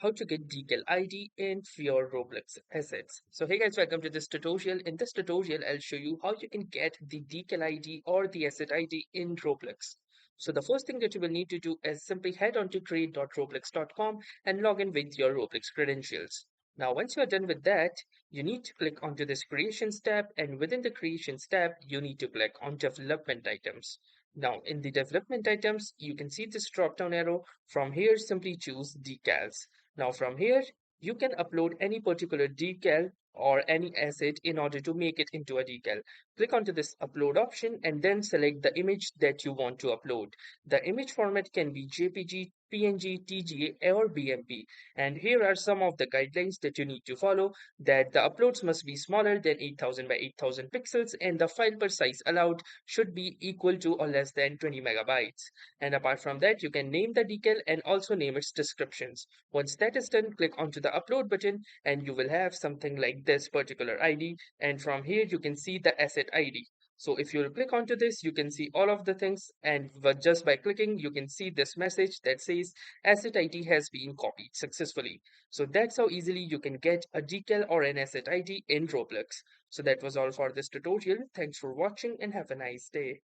how to get Decal ID in your Roblox assets. So hey guys, welcome to this tutorial. In this tutorial, I'll show you how you can get the Decal ID or the asset ID in Roblox. So the first thing that you will need to do is simply head on to create.roblox.com and log in with your Roblox credentials. Now, once you are done with that, you need to click onto this Creations tab, and within the Creations tab, you need to click on Development Items. Now, in the development items, you can see this drop down arrow. From here, simply choose decals. Now, from here, you can upload any particular decal or any asset in order to make it into a decal. Click onto this upload option and then select the image that you want to upload. The image format can be JPG, PNG, TGA, or BMP. And here are some of the guidelines that you need to follow, that the uploads must be smaller than 8000 by 8000 pixels and the file per size allowed should be equal to or less than 20 megabytes. And apart from that, you can name the decal and also name its descriptions. Once that is done, click onto the upload button and you will have something like this particular ID. And from here, you can see the asset ID. So if you click onto this, you can see all of the things, and just by clicking, you can see this message that says asset ID has been copied successfully. So that's how easily you can get a decal or an asset ID in Roblox. So that was all for this tutorial. Thanks for watching and have a nice day.